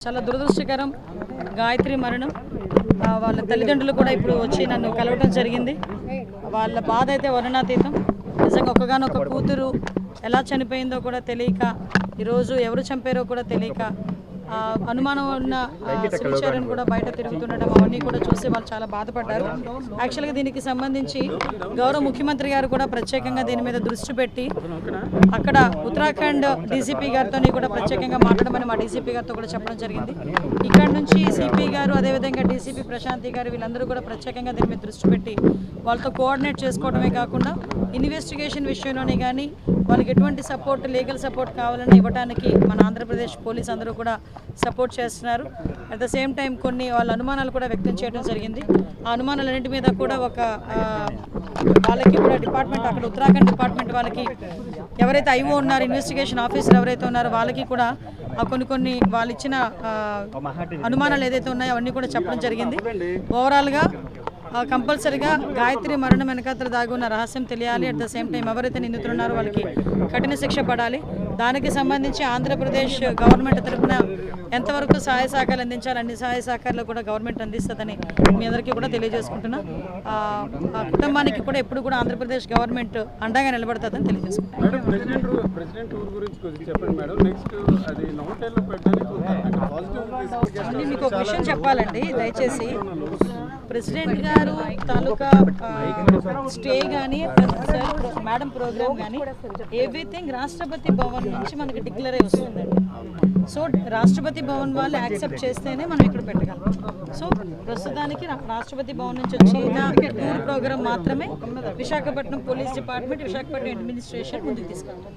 చాలా దురదృష్టకరం గాయత్రి మరణం. వాళ్ళ తల్లిదండ్రులు కూడా ఇప్పుడు వచ్చి నన్ను కలవడం జరిగింది. వాళ్ళ బాధ అయితే వర్ణనాతీతం. నిజంగా ఒక్కగానొక్క కూతురు ఎలా చనిపోయిందో కూడా తెలియక, ఈరోజు ఎవరు చంపారో కూడా తెలియక, అనుమానం ఉన్న శ్రీచరణ్ కూడా బయట తిరుగుతుండడం అవన్నీ కూడా చూసి వాళ్ళు చాలా బాధపడ్డారు. యాక్చువల్గా దీనికి సంబంధించి గౌరవ ముఖ్యమంత్రి గారు కూడా ప్రత్యేకంగా దీని మీద దృష్టి పెట్టి అక్కడ ఉత్తరాఖండ్ డీసీపీ గారితో కూడా ప్రత్యేకంగా మాట్లాడమని మా డీసీపీ గారితో కూడా చెప్పడం జరిగింది. ఇక్కడ నుంచి సిపి గారు, అదేవిధంగా డీసీపీ ప్రశాంతి గారు వీళ్ళందరూ కూడా ప్రత్యేకంగా దీని మీద దృష్టి పెట్టి వాళ్ళతో కోఆర్డినేట్ చేసుకోవడమే కాకుండా ఇన్వెస్టిగేషన్ విషయంలోనే కానీ వాళ్ళకి ఎటువంటి సపోర్ట్, లీగల్ సపోర్ట్ కావాలని ఇవ్వడానికి మన ఆంధ్రప్రదేశ్ పోలీస్ అందరూ కూడా సపోర్ట్ చేస్తున్నారు. అట్ ద సేమ్ టైం కొన్ని వాళ్ళ అనుమానాలు కూడా వ్యక్తం చేయడం జరిగింది. ఆ అనుమానాలన్నింటి మీద కూడా వాళ్ళకి కూడా డిపార్ట్మెంట్, అక్కడ ఉత్తరాఖండ్ డిపార్ట్మెంట్ వాళ్ళకి ఎవరైతే ఐఓ ఉన్నారో, ఇన్వెస్టిగేషన్ ఆఫీసర్ ఎవరైతే ఉన్నారో వాళ్ళకి కూడా కొన్ని వాళ్ళు ఇచ్చిన అనుమానాలు ఏదైతే ఉన్నాయో అవన్నీ కూడా చెప్పడం జరిగింది. ఓవరాల్గా కంపల్సరీగా గాయత్రి మరణం వెనకాతల దాగి ఉన్న రహస్యం తెలియాలి. అట్ ద సేమ్ టైం ఎవరైతే నిందితులు ఉన్నారో వాళ్ళకి కఠిన శిక్ష పడాలి. దానికి సంబంధించి ఆంధ్రప్రదేశ్ గవర్నమెంట్ తరఫున ఎంతవరకు సహాయ సహకారాలు అందించాలి, అన్ని సహాయ సహకారాలు కూడా గవర్నమెంట్ అందిస్తుందని మీ అందరికీ కూడా తెలియజేసుకుంటున్నా. ఆ కుటుంబానికి కూడా ఎప్పుడు కూడా ఆంధ్రప్రదేశ్ గవర్నమెంట్ అండగా నిలబడుతుందని తెలియజేసుకుంటున్నాను. మీకు ఒక విషయం చెప్పాలండి, దయచేసి ప్రెసిడెంట్ గారు తాలూకా స్టే కానీ మేడం ప్రోగ్రామ్ కానీ ఎవ్రీథింగ్ రాష్ట్రపతి భవన్ నుంచి మనకి డిక్లేర్ అయి వస్తుందండి. సో రాష్ట్రపతి భవన్ వాళ్ళు యాక్సెప్ట్ చేస్తేనే మనం ఇక్కడ పెట్టగలం. సో ప్రస్తుతానికి రాష్ట్రపతి భవన్ నుంచి వచ్చిన టూర్ ప్రోగ్రామ్ మాత్రమే Visakhapatnam police department, Visakhapatnam administration ముందుకు తీసుకెళ్తాం.